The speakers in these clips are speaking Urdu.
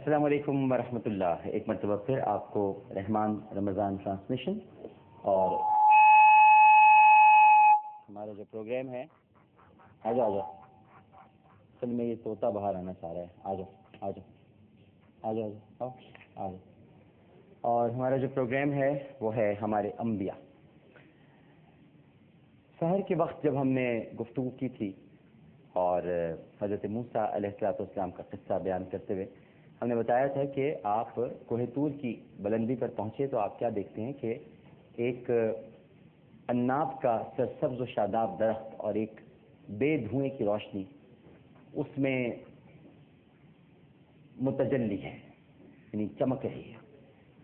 السلام علیکم ورحمۃ اللہ. ایک مرتبہ پھر آپ کو رحمان رمضان ٹرانسمیشن اور ہمارا جو پروگرام ہے آ جاؤ اصل میں یہ طوطا باہر آنا چاہ رہا ہے. آ جاؤ آ جاؤ. اور ہمارا جو پروگرام ہے وہ ہے ہمارے انبیاء. سحر کے وقت جب ہم نے گفتگو کی تھی اور حضرت موسیٰ علیہ السلام کا قصہ بیان کرتے ہوئے ہم نے بتایا تھا کہ آپ کوہ طور کی بلندی پر پہنچے تو آپ کیا دیکھتے ہیں کہ ایک عناب کا سرسبز و شاداب درخت اور ایک بے دھوئیں کی روشنی اس میں متجلی ہے، یعنی چمک رہی ہے،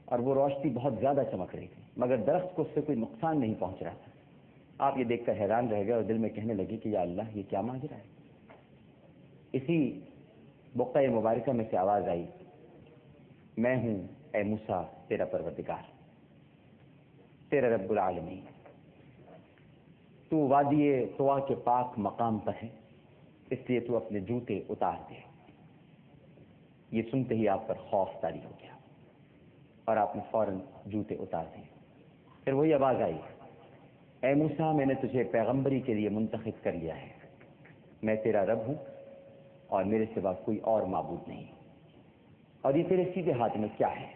اور وہ روشنی بہت زیادہ چمک رہی تھی مگر درخت کو اس سے کوئی نقصان نہیں پہنچ رہا تھا. آپ یہ دیکھ کر حیران رہ گئے اور دل میں کہنے لگے کہ یا اللہ یہ کیا ماجرا ہے. اسی بقعہ مبارکہ میں سے آواز آئی، میں ہوں اے موسیٰ تیرا پروردگار، تیرا رب العالمین، تو وادی طوا کے پاک مقام پر ہے اس لیے تو اپنے جوتے اتار دے. یہ سنتے ہی آپ پر خوف طاری ہو گیا اور آپ نے فوراً جوتے اتار دیے. پھر وہی آواز آئی، اے موسیٰ میں نے تجھے پیغمبری کے لیے منتخب کر لیا ہے، میں تیرا رب ہوں اور میرے سوا کوئی اور معبود نہیں، اور یہ تیرے سیدھے ہاتھ میں کیا ہے؟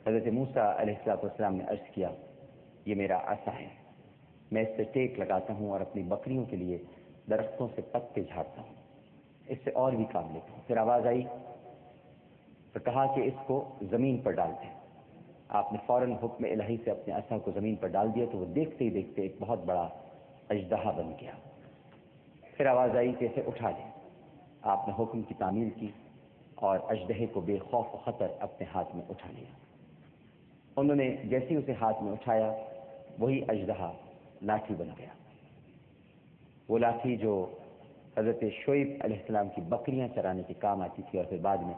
حضرت موسیٰ علیہ السلام نے عرض کیا، یہ میرا عصا ہے، میں اس سے ٹیک لگاتا ہوں اور اپنی بکریوں کے لیے درختوں سے پتے جھاڑتا ہوں، اس سے اور بھی کام لیتا ہوں. پھر آواز آئی تو کہا کہ اس کو زمین پر ڈال دیں. آپ نے فوراً حکم الہی سے اپنے عصا کو زمین پر ڈال دیا تو وہ دیکھتے ہی دیکھتے ایک بہت بڑا اژدہا بن گیا. پھر آواز آئی کہ اسے اٹھا لیں. آپ نے حکم کی تعمیل کی اور اژدہے کو بے خوف و خطر اپنے ہاتھ میں اٹھا لیا. انہوں نے جیسے اسے ہاتھ میں اٹھایا وہی اژدہا لاٹھی بن گیا، وہ لاٹھی جو حضرت شعیب علیہ السلام کی بکریاں چرانے کے کام آتی تھی اور پھر بعد میں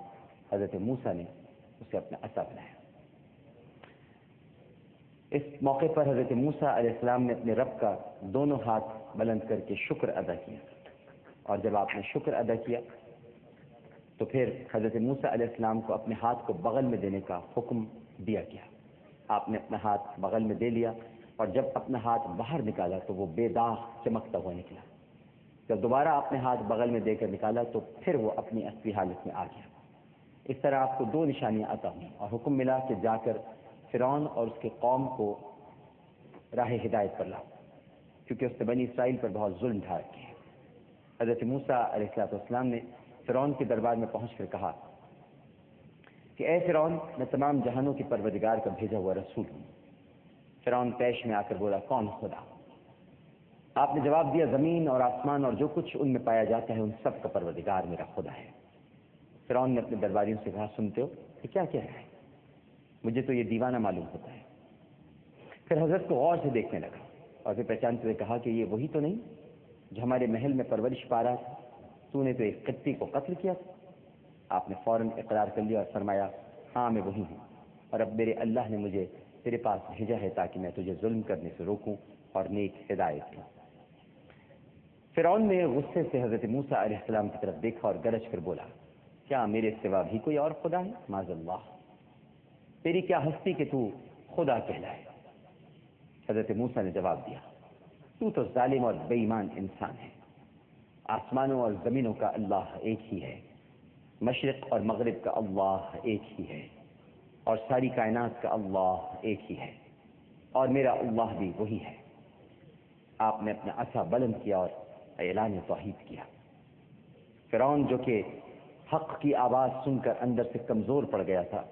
حضرت موسیٰ نے اسے اپنا عصا بنایا. اس موقع پر حضرت موسیٰ علیہ السلام نے اپنے رب کا دونوں ہاتھ بلند کر کے شکر ادا کیا، اور جب آپ نے شکر ادا کیا تو پھر حضرت موسیٰ علیہ السلام کو اپنے ہاتھ کو بغل میں دینے کا حکم دیا گیا. آپ نے اپنا ہاتھ بغل میں دے لیا اور جب اپنا ہاتھ باہر نکالا تو وہ بے داغ چمکتا ہوا نکلا. جب دوبارہ اپنے ہاتھ بغل میں دے کر نکالا تو پھر وہ اپنی اصلی حالت میں آ گیا. اس طرح آپ کو 2 نشانیاں عطا ہوئیں اور حکم ملا کہ جا کر فرعون اور اس کے قوم کو راہ ہدایت پر لاؤ، کیونکہ اس نے بنی اسرائیل پر بہت ظلم ڈھا رکھے ہیں. حضرت موسیٰ علیہ السلام نے فرعون کے دربار میں پہنچ کر کہا کہ اے فرعون، میں تمام جہانوں کے پروردگار کا بھیجا ہوا رسول ہوں. فرعون پیش میں آ کر بولا، کون خدا؟ آپ نے جواب دیا، زمین اور آسمان اور جو کچھ ان میں پایا جاتا ہے ان سب کا پروردگار میرا خدا ہے. فرعون نے اپنے درباریوں سے کہا، سنتے ہو کہ کیا کہہ رہا ہے؟ مجھے تو یہ دیوانہ معلوم ہوتا ہے. پھر حضرت کو غور سے دیکھنے لگا اور پھر پہچانتے ہوئے کہا کہ یہ وہی تو نہیں جو ہمارے محل میں پرورش پا رہا تھا؟ تو نے تو ایک قبطی کو قتل کیا تھا. آپ نے فوراً اقرار کر لیا اور فرمایا، ہاں میں وہی ہوں، اور اب میرے اللہ نے مجھے تیرے پاس بھیجا ہے تاکہ میں تجھے ظلم کرنے سے روکوں اور نیک ہدایت دوں. فرعون نے غصے سے حضرت موسیٰ علیہ السلام کی طرف دیکھا اور گرج کر بولا، کیا میرے سوا بھی کوئی اور خدا ہے؟ معاذ اللہ، تیری کیا ہستی کہ تو خدا کہلائے؟ حضرت موسیٰ نے جواب دیا، تو ظالم اور بے ایمان انسان ہے. آسمانوں اور زمینوں کا اللہ ایک ہی ہے، مشرق اور مغرب کا اللہ ایک ہی ہے، اور ساری کائنات کا اللہ ایک ہی ہے، اور میرا اللہ بھی وہی ہے. آپ نے اپنا عصا بلند کیا اور اعلان توحید کیا. فرعون جو کہ حق کی آواز سن کر اندر سے کمزور پڑ گیا تھا،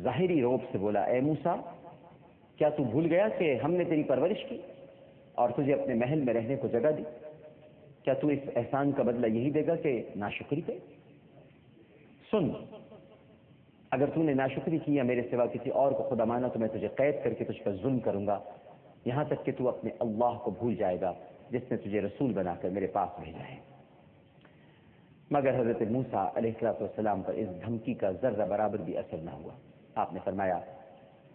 ظاہری روب سے بولا، اے موسیٰ، کیا تو بھول گیا کہ ہم نے تیری پرورش کی اور تجھے اپنے محل میں رہنے کو جگہ دی؟ کیا تو اس احسان کا بدلہ یہی دے گا کہ ناشکری پہ؟ سن، اگر تو نے ناشکری کی یا میرے سوا کسی اور کو خدا مانا تو میں تجھے قید کر کے تجھ پر ظلم کروں گا، یہاں تک کہ تو اپنے اللہ کو بھول جائے گا جس نے تجھے رسول بنا کر میرے پاس بھیجا ہے. مگر حضرت موسیٰ علیہ السلام پر اس دھمکی کا ذرہ برابر بھی اثر نہ ہوا. آپ نے فرمایا،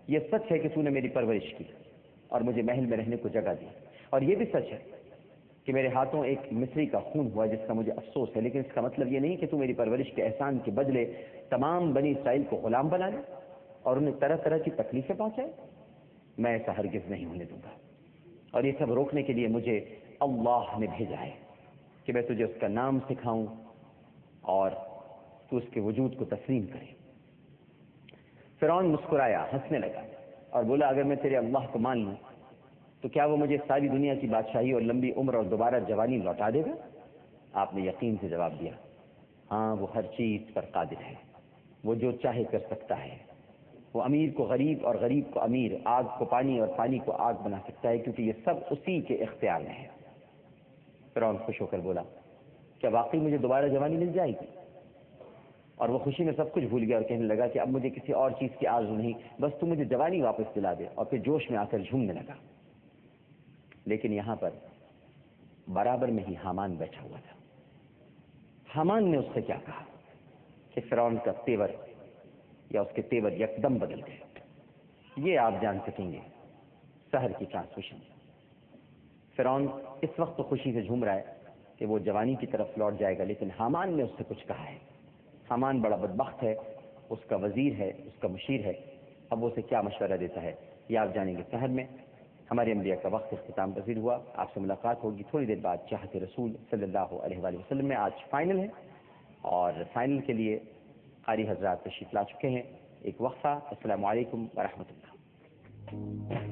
یہ سچ ہے کہ تو نے میری پرورش کی اور مجھے محل میں رہنے کو جگہ دی، اور یہ بھی سچ ہے کہ میرے ہاتھوں ایک مصری کا خون ہوا جس کا مجھے افسوس ہے، لیکن اس کا مطلب یہ نہیں کہ تو میری پرورش کے احسان کے بدلے تمام بنی اسرائیل کو غلام بنا لے اور انہیں طرح طرح کی تکلیفیں پہنچائے۔ میں ایسا ہرگز نہیں ہونے دوں گا، اور یہ سب روکنے کے لیے مجھے اللہ نے بھیجا ہے کہ میں تجھے اس کا نام سکھاؤں اور تو اس کے وجود کو تسلیم کرے۔ فرعون مسکرایا، ہنسنے لگا اور بولا اگر میں تیرے اللہ کو مان لوں تو کیا وہ مجھے ساری دنیا کی بادشاہی اور لمبی عمر اور دوبارہ جوانی لوٹا دے گا؟ آپ نے یقین سے جواب دیا، ہاں وہ ہر چیز پر قادر ہے، وہ جو چاہے کر سکتا ہے۔ وہ امیر کو غریب اور غریب کو امیر، آگ کو پانی اور پانی کو آگ بنا سکتا ہے، کیونکہ یہ سب اسی کے اختیار میں ہے۔ فرعون خوش ہو کر بولا کیا واقعی مجھے دوبارہ جوانی مل جائے گی؟ اور وہ خوشی میں سب کچھ بھول گیا اور کہنے لگا کہ اب مجھے کسی اور چیز کی آرزو نہیں، بس تو مجھے جوانی واپس دلا دے، اور پھر جوش میں آ کر جھومنے لگا۔ لیکن یہاں پر برابر میں ہی حامان بیٹھا ہوا تھا۔ حامان نے اس سے کیا کہا کہ فرعون کا تیور یا اس کے تیور یکدم بدل گئے۔ یہ آپ جان سکیں گے سحر کی ٹرانسمیشن۔ فرعون اس وقت تو خوشی سے جھوم رہا ہے کہ وہ جوانی کی طرف لوٹ جائے گا، لیکن حامان نے اس سے کچھ کہا ہے۔ حامان بڑا بدبخت ہے، اس کا وزیر ہے، اس کا مشیر ہے، اب وہ اسے کیا مشورہ دیتا ہے یہ آپ جانیں گے سحر میں۔ ہمارے انبیاء کا وقت اختتام پذیر ہوا، آپ سے ملاقات ہوگی تھوڑی دیر بعد چاہت رسول صلی اللہ علیہ وآلہ وسلم میں۔ آج فائنل ہے اور فائنل کے لیے قاری حضرات تشریف لا چکے ہیں۔ ایک وقفہ۔ السلام علیکم ورحمۃ اللہ۔